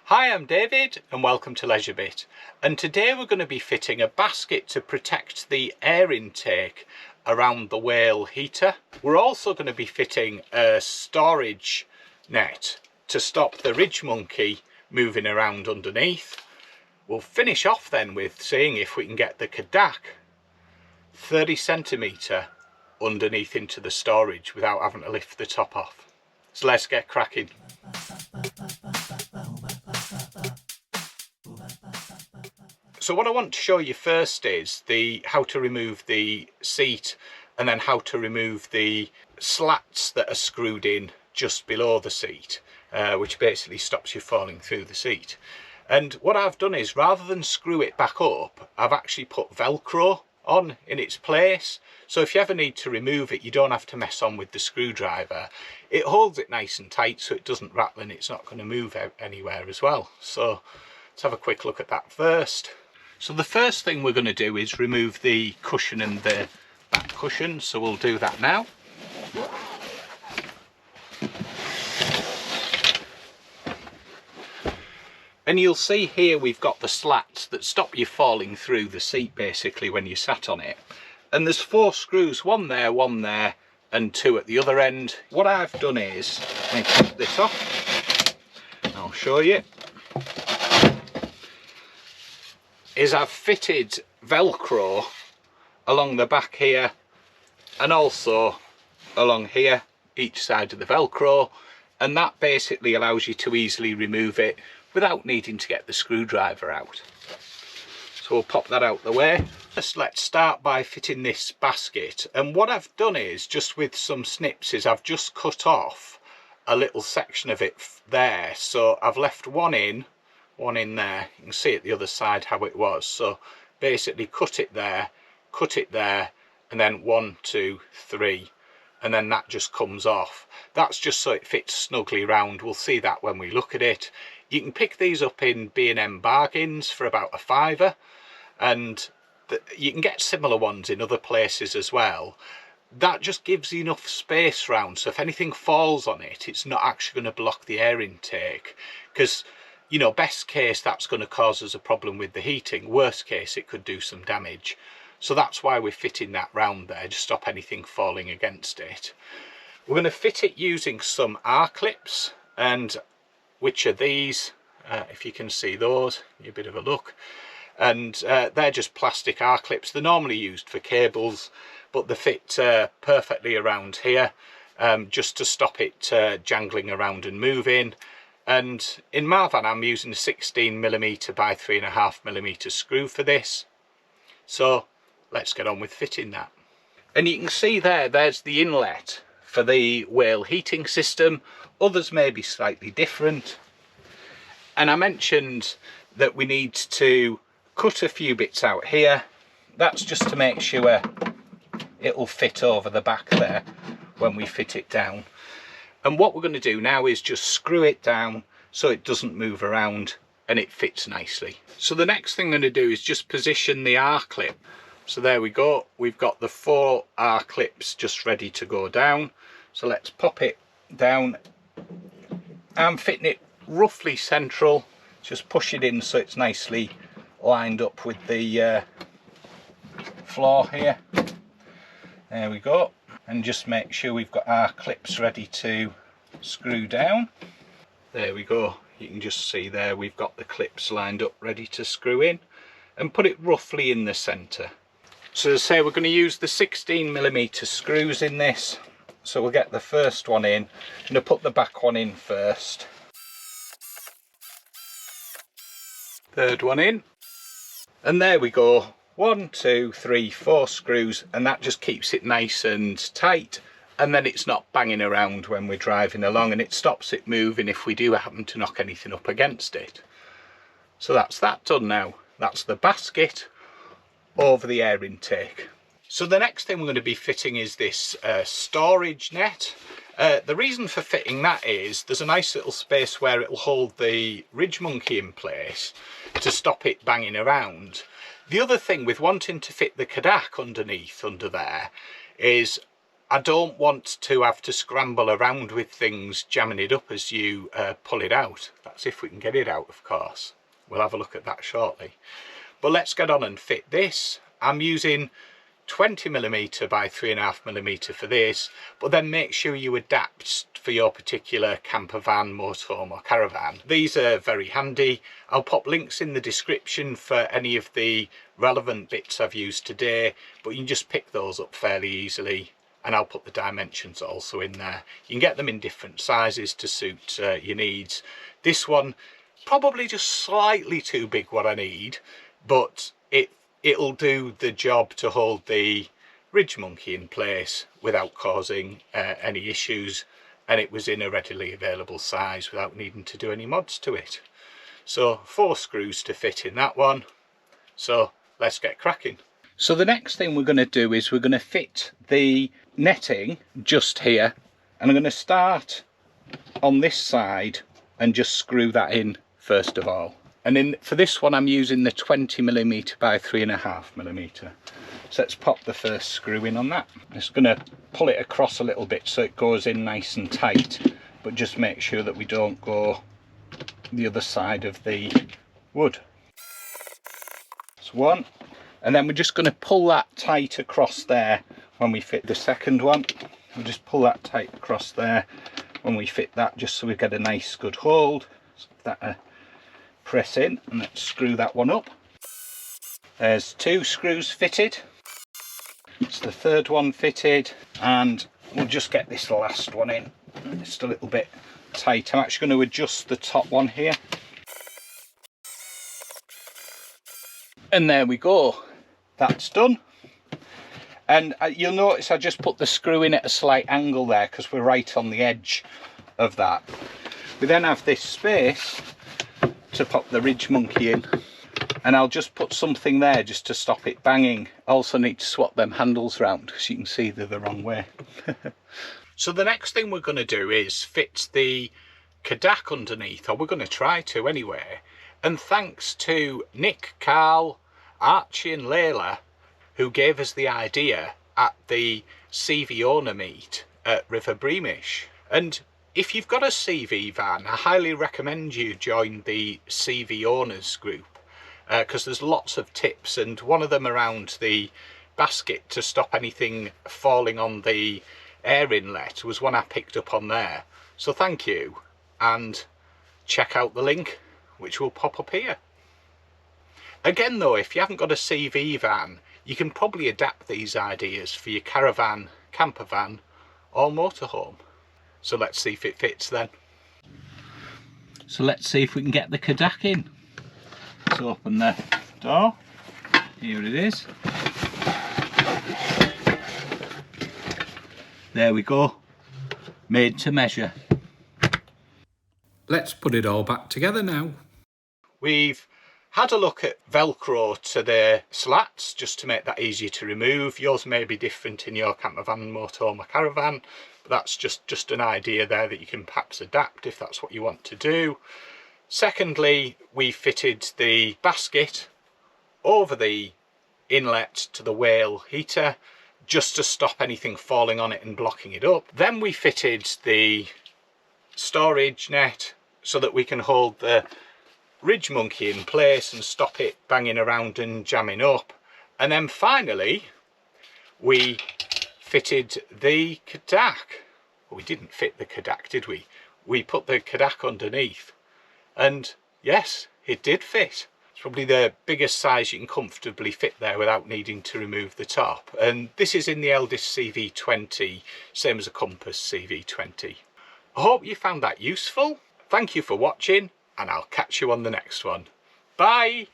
Hi, I'm David and welcome to Leisure Bit, and today we're going to be fitting a basket to protect the air intake around the whale heater. We're also going to be fitting a storage net to stop the Ridgemonkey moving around underneath. We'll finish off then with seeing if we can get the Cadac 30cm underneath into the storage without having to lift the top off. So let's get cracking. So what I want to show you first is how to remove the seat and then how to remove the slats that are screwed in just below the seat, which basically stops you falling through the seat. And what I've done is, rather than screw it back up, I've actually put Velcro on in its place. So if you ever need to remove it, you don't have to mess on with the screwdriver. It holds it nice and tight so it doesn't rattle and it's not going to move anywhere as well. So let's have a quick look at that first. So the first thing we're going to do is remove the cushion and the back cushion, so we'll do that now. And you'll see here we've got the slats that stop you falling through the seat basically when you sat on it. And there's 4 screws, one there and 2 at the other end. What I've done is, let me take this off, I'll show you, is I've fitted Velcro along the back here and also along here, each side of the Velcro, and that basically allows you to easily remove it without needing to get the screwdriver out. So we'll pop that out the way. First, let's start by fitting this basket, and what I've done is, just with some snips, is I've just cut off a little section of it there. So I've left one in there. You can see at the other side how it was. So basically cut it there, and then 1, 2, 3, and then that just comes off. That's just so it fits snugly round. We'll see that when we look at it. You can pick these up in B&M Bargains for about a £5, and you can get similar ones in other places as well. That just gives you enough space round, so if anything falls on it, it's not actually going to block the air intake, because, you know, best case that's going to cause us a problem with the heating, worst case it could do some damage. So that's why we're fitting that round there, to stop anything falling against it. We're going to fit it using some R-clips, and which are these, if you can see those, give you a bit of a look. And they're just plastic R-clips. They're normally used for cables, but they fit perfectly around here, just to stop it jangling around and moving. And in my van I'm using a 16mm by 3.5mm screw for this. So let's get on with fitting that. And you can see there's the inlet for the whale heating system. Others may be slightly different. And I mentioned that we need to cut a few bits out here. That's just to make sure it'll fit over the back there when we fit it down. And what we're going to do now is just screw it down so it doesn't move around and it fits nicely. So the next thing I'm going to do is just position the R-clip. So there we go, we've got the 4 R-clips just ready to go down. So let's pop it down. I'm fitting it roughly central, just push it in so it's nicely lined up with the floor here. There we go, and just make sure we've got our clips ready to screw down. There we go, you can just see there we've got the clips lined up ready to screw in, and put it roughly in the centre. So as I say, we're going to use the 16mm screws in this. So we'll get the first one in, and I'll put the back one in first. Third one in, and there we go. 1, 2, 3, 4 screws, and that just keeps it nice and tight, and then it's not banging around when we're driving along, and it stops it moving if we do happen to knock anything up against it. So that's that done now. That's the basket over the air intake. So the next thing we're going to be fitting is this storage net. The reason for fitting that is there's a nice little space where it'll hold the Ridgemonkey in place to stop it banging around. The other thing with wanting to fit the Cadac under there is I don't want to have to scramble around with things jamming it up as you pull it out. That's if we can get it out, of course. We'll have a look at that shortly. But let's get on and fit this. I'm using 20mm by 3.5mm for this, but then make sure you adapt for your particular camper van, motorhome or caravan. These are very handy. I'll pop links in the description for any of the relevant bits I've used today, but you can just pick those up fairly easily, and I'll put the dimensions also in there. You can get them in different sizes to suit your needs. This one, probably just slightly too big what I need, but it'll do the job to hold the Ridgemonkey in place without causing any issues, and it was in a readily available size without needing to do any mods to it. So 4 screws to fit in that one, so let's get cracking. So the next thing we're going to do is we're going to fit the netting just here, and I'm going to start on this side and just screw that in first of all. And for this one I'm using the 20mm by 3.5mm. So let's pop the first screw in on that. I'm just going to pull it across a little bit so it goes in nice and tight, but just make sure that we don't go the other side of the wood. That's one. And then we're just going to pull that tight across there when we fit the second one. We'll just pull that tight across there when we fit that, just so we get a nice good hold. So that press in, and let's screw that one up. There's 2 screws fitted. It's the third one fitted, and we'll just get this last one in. It's a little bit tight. I'm actually going to adjust the top one here. And there we go. That's done. And you'll notice I just put the screw in at a slight angle there because we're right on the edge of that. We then have this space to pop the Ridgemonkey in, and I'll just put something there just to stop it banging. I also need to swap them handles round because you can see they're the wrong way. So the next thing we're going to do is fit the Cadac underneath, or we're going to try to anyway. And thanks to Nick, Carl, Archie and Layla, who gave us the idea at the CV owner meet at River Breamish. And if you've got a CV van, I highly recommend you join the CV owners group, because there's lots of tips, and one of them around the basket to stop anything falling on the air inlet was one I picked up on there. So thank you, and check out the link which will pop up here. Again though, if you haven't got a CV van, you can probably adapt these ideas for your caravan, camper van or motorhome. So let's see if it fits then. So let's see if we can get the Cadac in. Let's open the door. Here it is. There we go. Made to measure. Let's put it all back together now. We've had a look at Velcro to the slats just to make that easier to remove. Yours may be different in your camper van, motorhome or caravan, but that's just an idea there that you can perhaps adapt if that's what you want to do. Secondly, we fitted the basket over the inlet to the whale heater just to stop anything falling on it and blocking it up. Then we fitted the storage net so that we can hold the Ridgemonkey in place and stop it banging around and jamming up. And then finally we fitted the Cadac. Well, we didn't fit the Cadac, did we? We put the Cadac underneath, and yes, it did fit. It's probably the biggest size you can comfortably fit there without needing to remove the top. And this is in the Elddis CV20, same as a Compass CV20. I hope you found that useful. Thank you for watching, and I'll catch you on the next one. Bye!